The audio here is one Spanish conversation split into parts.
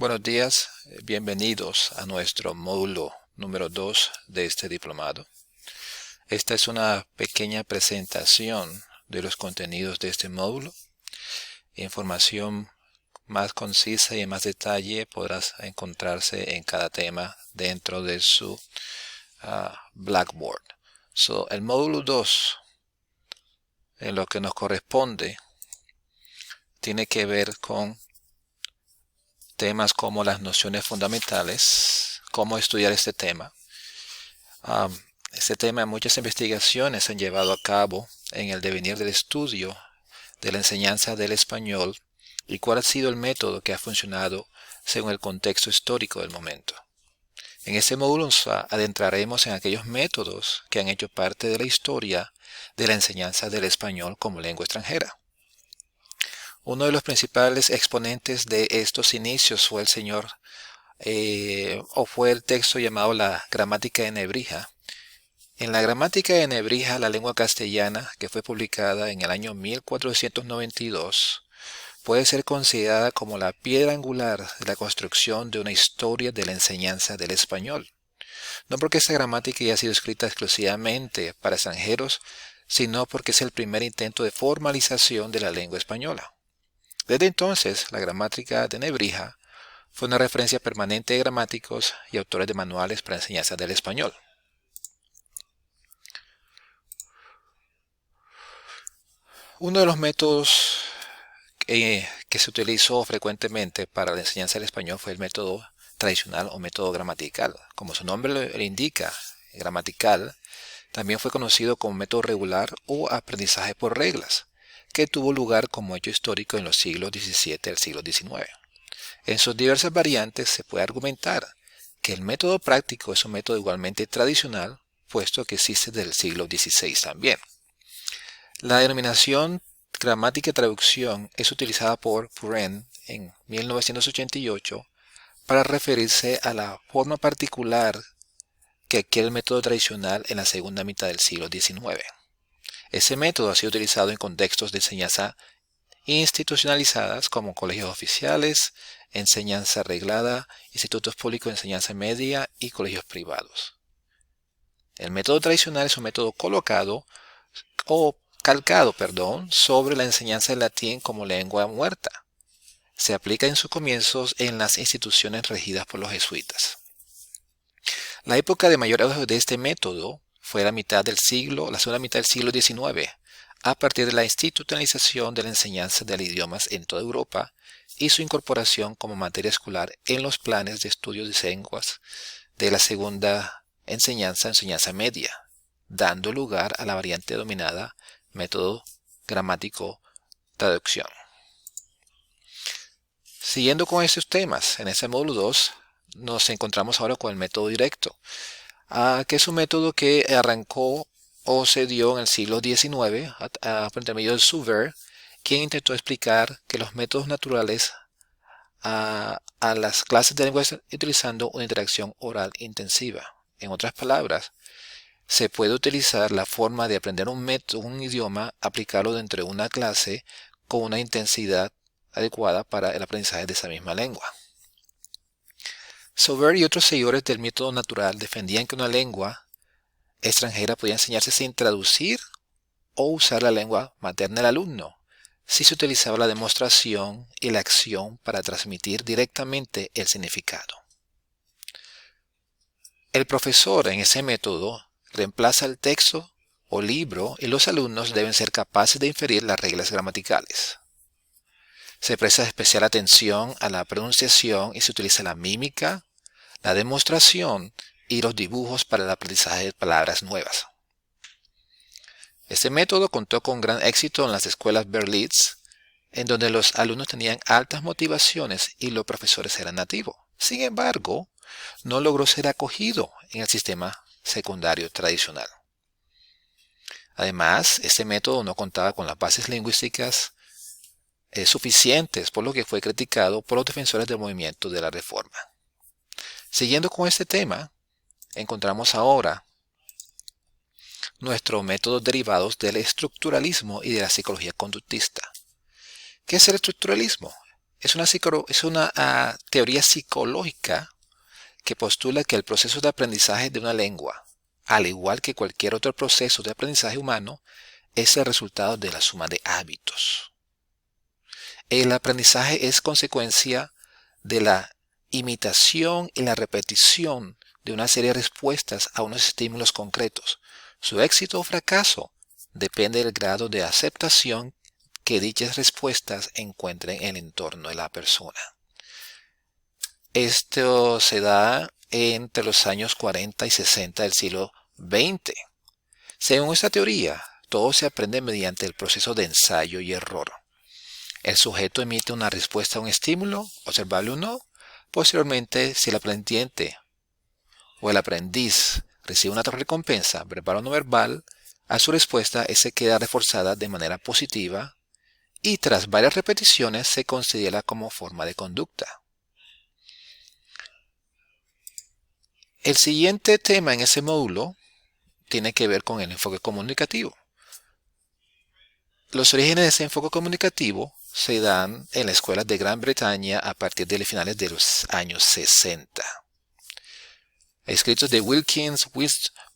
Buenos días, bienvenidos a nuestro módulo número 2 de este diplomado. Esta es una pequeña presentación de los contenidos de este módulo. Información más concisa y en más detalle podrás encontrarse en cada tema dentro de su Blackboard. El módulo 2, en lo que nos corresponde, tiene que ver con temas como las nociones fundamentales, cómo estudiar este tema. Este tema, muchas investigaciones se han llevado a cabo en el devenir del estudio de la enseñanza del español y cuál ha sido el método que ha funcionado según el contexto histórico del momento. En este módulo nos adentraremos en aquellos métodos que han hecho parte de la historia de la enseñanza del español como lengua extranjera. Uno de los principales exponentes de estos inicios fue fue el texto llamado la Gramática de Nebrija. En la Gramática de Nebrija, la lengua castellana, que fue publicada en el año 1492, puede ser considerada como la piedra angular de la construcción de una historia de la enseñanza del español. No porque esta gramática haya sido escrita exclusivamente para extranjeros, sino porque es el primer intento de formalización de la lengua española. Desde entonces, la Gramática de Nebrija fue una referencia permanente de gramáticos y autores de manuales para enseñanza del español. Uno de los métodos que se utilizó frecuentemente para la enseñanza del español fue el método tradicional o método gramatical. Como su nombre le indica, gramatical, también fue conocido como método regular o aprendizaje por reglas, que tuvo lugar como hecho histórico en los siglos XVII al siglo XIX. En sus diversas variantes se puede argumentar que el método práctico es un método igualmente tradicional, puesto que existe desde el siglo XVI también. La denominación gramática y traducción es utilizada por Puren en 1988 para referirse a la forma particular que adquiere el método tradicional en la segunda mitad del siglo XIX. Ese método ha sido utilizado en contextos de enseñanza institucionalizadas como colegios oficiales, enseñanza reglada, institutos públicos de enseñanza media y colegios privados. El método tradicional es un método calcado sobre la enseñanza del latín como lengua muerta. Se aplica en sus comienzos en las instituciones regidas por los jesuitas. La época de mayor auge de este método fue la segunda mitad del siglo XIX, a partir de la institucionalización de la enseñanza de idiomas en toda Europa y su incorporación como materia escolar en los planes de estudios de lenguas de la segunda enseñanza media, dando lugar a la variante denominada método gramático traducción. Siguiendo con estos temas, en este módulo 2 nos encontramos ahora con el método directo, que es un método que arrancó o se dio en el siglo XIX por intermedio de Saussure, quien intentó explicar que los métodos naturales a las clases de lengua utilizando una interacción oral intensiva. En otras palabras, se puede utilizar la forma de aprender un idioma, aplicarlo dentro de una clase con una intensidad adecuada para el aprendizaje de esa misma lengua. Saussure y otros seguidores del método natural defendían que una lengua extranjera podía enseñarse sin traducir o usar la lengua materna del alumno, si se utilizaba la demostración y la acción para transmitir directamente el significado. El profesor en ese método reemplaza el texto o libro y los alumnos deben ser capaces de inferir las reglas gramaticales. Se presta especial atención a la pronunciación y se utiliza la mímica, la demostración y los dibujos para el aprendizaje de palabras nuevas. Este método contó con gran éxito en las escuelas Berlitz, en donde los alumnos tenían altas motivaciones y los profesores eran nativos. Sin embargo, no logró ser acogido en el sistema secundario tradicional. Además, este método no contaba con las bases lingüísticas suficientes, por lo que fue criticado por los defensores del movimiento de la Reforma. Siguiendo con este tema, encontramos ahora nuestros métodos derivados del estructuralismo y de la psicología conductista. ¿Qué es el estructuralismo? es una teoría psicológica que postula que el proceso de aprendizaje de una lengua, al igual que cualquier otro proceso de aprendizaje humano, es el resultado de la suma de hábitos. El aprendizaje es consecuencia de la imitación y la repetición de una serie de respuestas a unos estímulos concretos. Su éxito o fracaso depende del grado de aceptación que dichas respuestas encuentren en el entorno de la persona. Esto se da entre los años 40 y 60 del siglo XX. Según esta teoría, todo se aprende mediante el proceso de ensayo y error. El sujeto emite una respuesta a un estímulo, observable o no. Posteriormente, si el aprendiente o el aprendiz recibe una recompensa, verbal o no verbal, a su respuesta esa queda reforzada de manera positiva y tras varias repeticiones se considera como forma de conducta. El siguiente tema en ese módulo tiene que ver con el enfoque comunicativo. Los orígenes de ese enfoque comunicativo se dan en las escuelas de Gran Bretaña a partir de finales de los años 60. Escritos de Wilkins,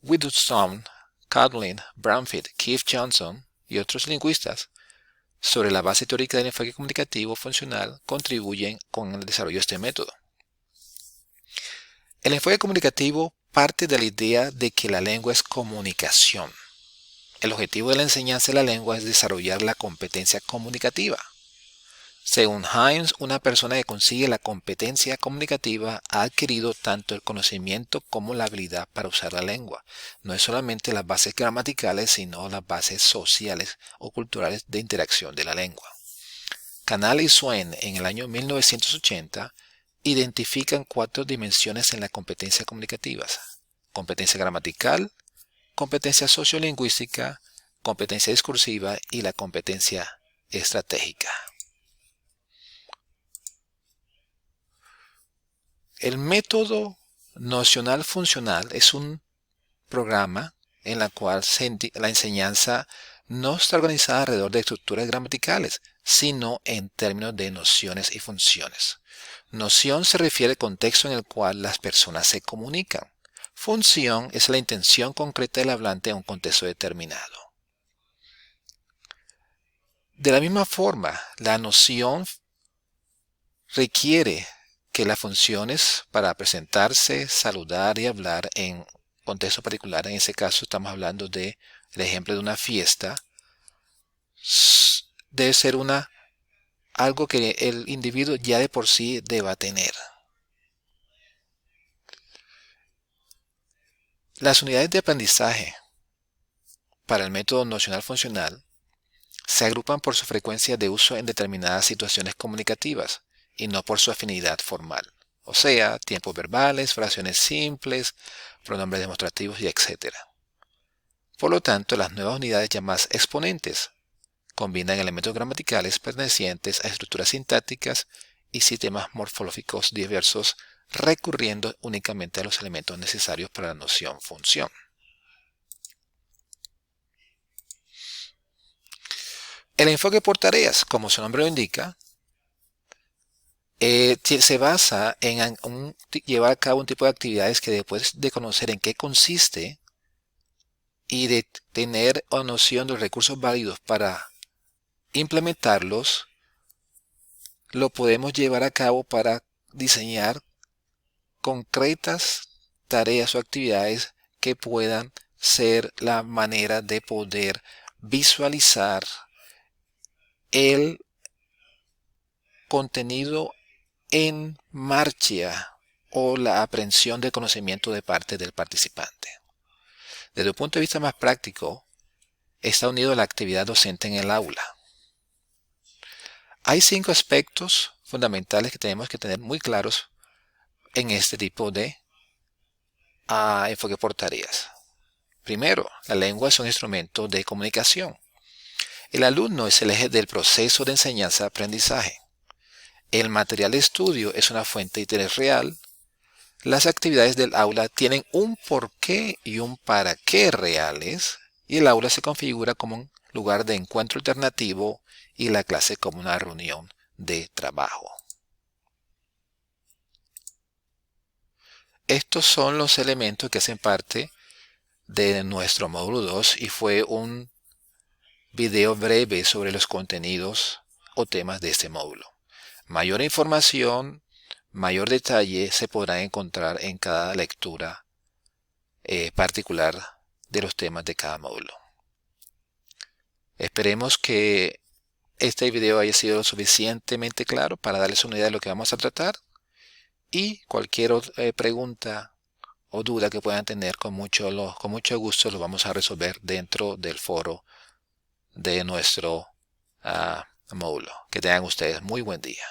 Widdowson, Catlin, Bramfield, Keith Johnson y otros lingüistas sobre la base teórica del enfoque comunicativo funcional contribuyen con el desarrollo de este método. El enfoque comunicativo parte de la idea de que la lengua es comunicación. El objetivo de la enseñanza de la lengua es desarrollar la competencia comunicativa. Según Himes, una persona que consigue la competencia comunicativa ha adquirido tanto el conocimiento como la habilidad para usar la lengua. No es solamente las bases gramaticales, sino las bases sociales o culturales de interacción de la lengua. Canal y Swain, en el año 1980, identifican 4 dimensiones en la competencia comunicativa: competencia gramatical, competencia sociolingüística, competencia discursiva y la competencia estratégica. El método nocional funcional es un programa en el cual la enseñanza no está organizada alrededor de estructuras gramaticales, sino en términos de nociones y funciones. Noción se refiere al contexto en el cual las personas se comunican. Función es la intención concreta del hablante en un contexto determinado. De la misma forma, la noción requiere que las funciones para presentarse, saludar y hablar en contexto particular, en ese caso estamos hablando del ejemplo de una fiesta, debe ser algo que el individuo ya de por sí deba tener. Las unidades de aprendizaje para el método nocional funcional se agrupan por su frecuencia de uso en determinadas situaciones comunicativas y no por su afinidad formal, o sea, tiempos verbales, fracciones simples, pronombres demostrativos y etc. Por lo tanto, las nuevas unidades llamadas exponentes combinan elementos gramaticales pertenecientes a estructuras sintácticas y sistemas morfológicos diversos, recurriendo únicamente a los elementos necesarios para la noción función. El enfoque por tareas, como su nombre lo indica, se basa en llevar a cabo un tipo de actividades que después de conocer en qué consiste y de tener una noción de los recursos válidos para implementarlos, lo podemos llevar a cabo para diseñar concretas tareas o actividades que puedan ser la manera de poder visualizar el contenido en marcha o la aprehensión del conocimiento de parte del participante. Desde un punto de vista más práctico, está unido a la actividad docente en el aula. Hay 5 aspectos fundamentales que tenemos que tener muy claros en este tipo de enfoque por tareas. Primero, la lengua es un instrumento de comunicación. El alumno es el eje del proceso de enseñanza-aprendizaje. El material de estudio es una fuente de interés real. Las actividades del aula tienen un porqué y un para qué reales, y el aula se configura como un lugar de encuentro alternativo y la clase como una reunión de trabajo. Estos son los elementos que hacen parte de nuestro módulo 2 y fue un video breve sobre los contenidos o temas de este módulo. Mayor información, mayor detalle se podrá encontrar en cada lectura particular de los temas de cada módulo. Esperemos que este video haya sido lo suficientemente claro para darles una idea de lo que vamos a tratar, y cualquier pregunta o duda que puedan tener, con mucho gusto lo vamos a resolver dentro del foro de nuestro módulo. Que tengan ustedes muy buen día.